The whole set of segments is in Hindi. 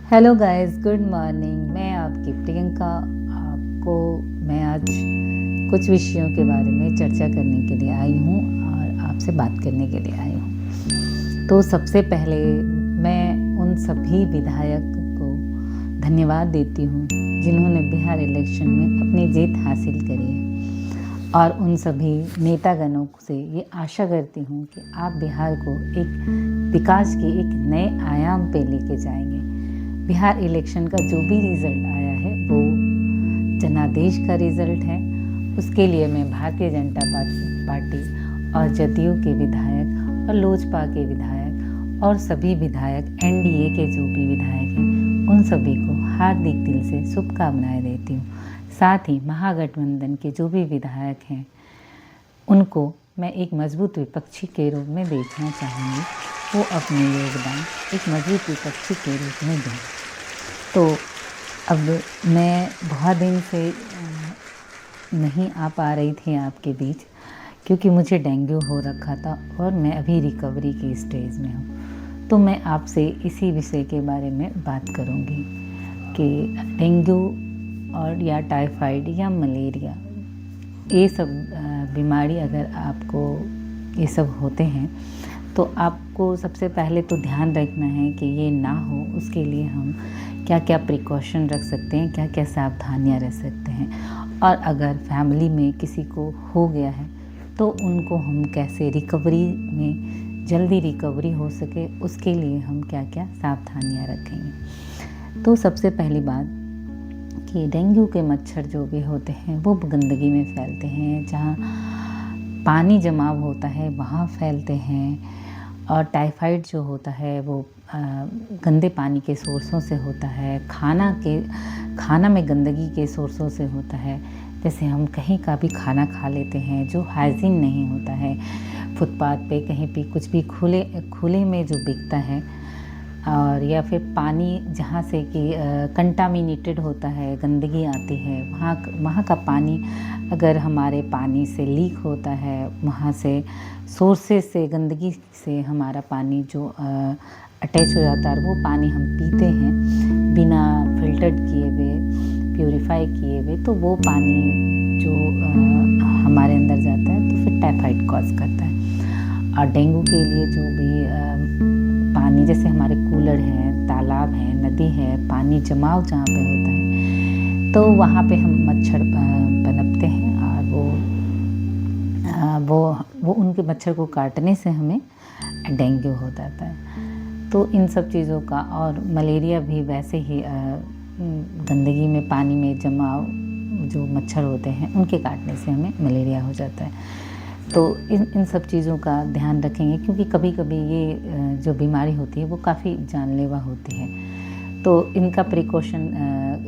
Hello guys, good morning. मैं आपकी प्रियंका। आपको मैं आज कुछ विषयों के बारे में चर्चा करने के लिए आई हूँ और आपसे बात करने के लिए आई हूँ। तो सबसे पहले मैं उन सभी विधायक को धन्यवाद देती हूँ जिन्होंने बिहार इलेक्शन में अपनी जीत हासिल करी है, और उन सभी नेतागणों से ये आशा करती हूँ कि आप बिहार को एक विकास के एक नए आयाम पे लेके जाएंगे। बिहार इलेक्शन का जो भी रिज़ल्ट आया है वो जनादेश का रिज़ल्ट है। उसके लिए मैं भारतीय जनता पार्टी और जदयू के विधायक और लोजपा के विधायक और सभी विधायक, एनडीए के जो भी विधायक हैं, उन सभी को हार्दिक दिल से शुभकामनाएं देती हूँ। साथ ही महागठबंधन के जो भी विधायक हैं उनको मैं एक मजबूत विपक्षी के रूप में देखना चाहूँगी। वो अपने योगदान एक मजबूत विपक्षी के रूप में दें। तो अब मैं बहुत दिन से नहीं आ पा रही थी आपके बीच, क्योंकि मुझे डेंगू हो रखा था और मैं अभी रिकवरी की स्टेज में हूँ। तो मैं आपसे इसी विषय के बारे में बात करूँगी कि डेंगू और या टाइफाइड या मलेरिया, ये सब बीमारी अगर आपको ये सब होते हैं तो आपको सबसे पहले तो ध्यान रखना है कि ये ना हो। उसके लिए हम क्या क्या प्रिकॉशन रख सकते हैं, क्या क्या सावधानियां रख सकते हैं, और अगर फैमिली में किसी को हो गया है तो उनको हम कैसे रिकवरी में जल्दी रिकवरी हो सके, उसके लिए हम क्या क्या सावधानियां रखेंगे। तो सबसे पहली बात कि डेंगू के मच्छर जो भी होते हैं वो गंदगी में फैलते हैं, जहाँ पानी जमाव होता है वहाँ फैलते हैं। और टाइफाइड जो होता है वो गंदे पानी के सोर्सों से होता है, खाना में गंदगी के सोर्सों से होता है। जैसे हम कहीं का भी खाना खा लेते हैं जो हाइजीन नहीं होता है, फुटपाथ पे कहीं भी कुछ भी खुले में जो बिकता है, और या फिर पानी जहाँ से कि कंटामिनेटेड होता है, गंदगी आती है, वहाँ का पानी अगर हमारे पानी से लीक होता है, वहाँ से सोर्सेस से गंदगी से हमारा पानी जो अटैच हो जाता है, वो पानी हम पीते हैं बिना फिल्टर्ड किए हुए, प्यूरिफाई किए हुए, तो वो पानी जो हमारे अंदर जाता है तो फिर टाइफाइड कॉज करता है। और डेंगू के लिए जो भी पानी, जैसे हमारे कूलर हैं, तालाब हैं, नदी है, पानी जमाव जहाँ पे होता है तो वहाँ पे हम मच्छर पनपते हैं, और वो उनके मच्छर को काटने से हमें डेंगू हो जाता है। तो इन सब चीज़ों का, और मलेरिया भी वैसे ही गंदगी में, पानी में जमाव जो मच्छर होते हैं उनके काटने से हमें मलेरिया हो जाता है। तो इन सब चीज़ों का ध्यान रखेंगे, क्योंकि कभी कभी ये जो बीमारी होती है वो काफ़ी जानलेवा होती है। तो इनका प्रिकॉशन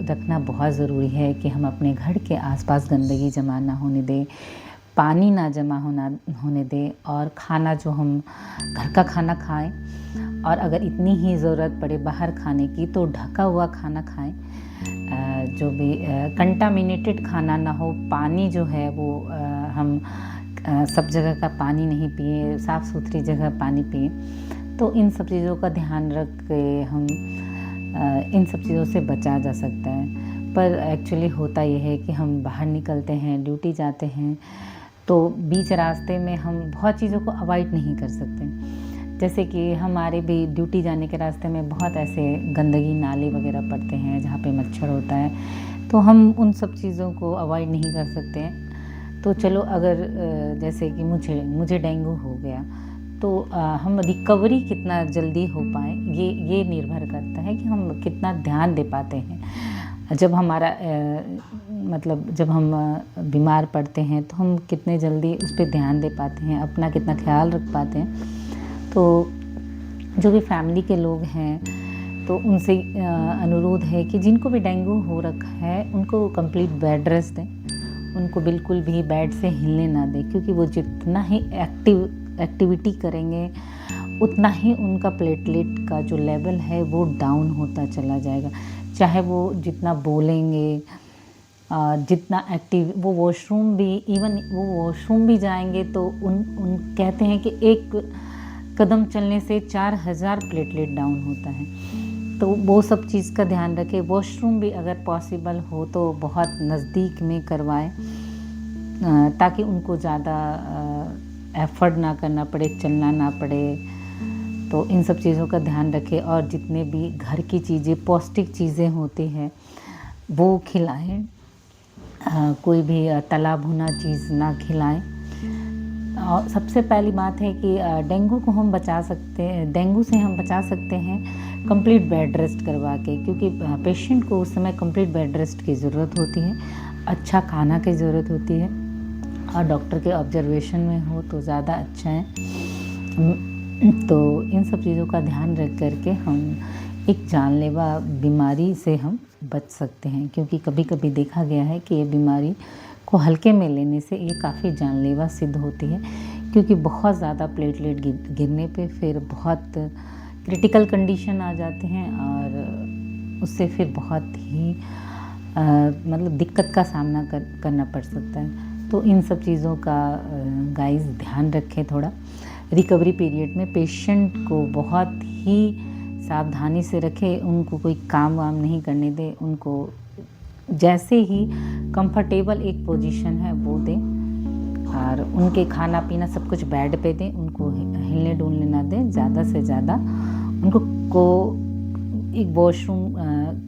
रखना बहुत ज़रूरी है कि हम अपने घर के आसपास गंदगी जमा ना होने दें, पानी ना जमा होने दें, और खाना जो हम घर का खाना खाएं, और अगर इतनी ही ज़रूरत पड़े बाहर खाने की तो ढका हुआ खाना खाएं। जो भी कंटामिनेटेड खाना ना हो, पानी जो है वो हम सब जगह का पानी नहीं पिए, साफ़ सुथरी जगह पानी पिए। तो इन सब चीज़ों का ध्यान रख के हम इन सब चीज़ों से बचा जा सकता है। पर एक्चुअली होता यह है कि हम बाहर निकलते हैं, ड्यूटी जाते हैं, तो बीच रास्ते में हम बहुत चीज़ों को अवॉइड नहीं कर सकते। जैसे कि हमारे भी ड्यूटी जाने के रास्ते में बहुत ऐसे गंदगी नाले वगैरह पड़ते हैं जहाँ पे मच्छर होता है, तो हम उन सब चीज़ों को अवॉइड नहीं कर सकते हैं। तो चलो, अगर जैसे कि मुझे डेंगू हो गया तो हम रिकवरी कितना जल्दी हो पाए, ये निर्भर करता है कि हम कितना ध्यान दे पाते हैं। जब हमारा जब हम बीमार पड़ते हैं तो हम कितने जल्दी उस पर ध्यान दे पाते हैं, अपना कितना ख्याल रख पाते हैं। तो जो भी फैमिली के लोग हैं तो उनसे अनुरोध है कि जिनको भी डेंगू हो रखा है उनको कंप्लीट बेड रेस्ट दें, उनको बिल्कुल भी बेड से हिलने ना दें, क्योंकि वो जितना ही एक्टिविटी करेंगे उतना ही उनका प्लेटलेट का जो लेवल है वो डाउन होता चला जाएगा। चाहे वो जितना बोलेंगे, जितना एक्टिव, वो वॉशरूम भी जाएंगे तो उन कहते हैं कि एक कदम चलने से 4000 प्लेटलेट डाउन होता है। तो वो सब चीज़ का ध्यान रखें। वॉशरूम भी अगर पॉसिबल हो तो बहुत नज़दीक में करवाएं, ताकि उनको ज़्यादा एफ़र्ट ना करना पड़े, चलना ना पड़े। तो इन सब चीज़ों का ध्यान रखें और जितने भी घर की चीज़ें, पौष्टिक चीज़ें होती हैं वो खिलाएं। कोई भी तला भुना चीज़ ना खिलाएं। और सबसे पहली बात है कि डेंगू को हम बचा सकते हैं, डेंगू से हम बचा सकते हैं कंप्लीट बेड रेस्ट करवा के, क्योंकि पेशेंट को उस समय कंप्लीट बेड रेस्ट की ज़रूरत होती है, अच्छा खाना की ज़रूरत होती है और डॉक्टर के ऑब्जर्वेशन में हो तो ज़्यादा अच्छा है। तो इन सब चीज़ों का ध्यान रख करके हम एक जानलेवा बीमारी से हम बच सकते हैं, क्योंकि कभी कभी देखा गया है कि ये बीमारी को हल्के में लेने से ये काफ़ी जानलेवा सिद्ध होती है, क्योंकि बहुत ज़्यादा प्लेटलेट गिरने पे फिर बहुत क्रिटिकल कंडीशन आ जाते हैं और उससे फिर बहुत ही मतलब दिक्कत का सामना करना पड़ सकता है। तो इन सब चीज़ों का गाइस ध्यान रखें। थोड़ा रिकवरी पीरियड में पेशेंट को बहुत ही सावधानी से रखें, उनको कोई काम वाम नहीं करने दें, उनको जैसे ही कंफर्टेबल एक पोजीशन है वो दें और उनके खाना पीना सब कुछ बेड पे दें, उनको हिलने डुलने ना दें। ज़्यादा से ज़्यादा उनको एक वॉशरूम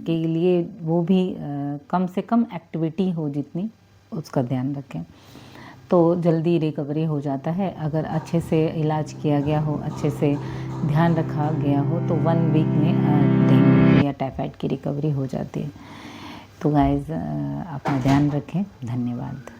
के लिए वो भी कम से कम एक्टिविटी हो जितनी, उसका ध्यान रखें तो जल्दी रिकवरी हो जाता है। अगर अच्छे से इलाज किया गया हो, अच्छे से ध्यान रखा गया हो तो 1 वीक में डेंगू या टाइफाइड की रिकवरी हो जाती है। तो गाइज़ अपना ध्यान रखें। धन्यवाद।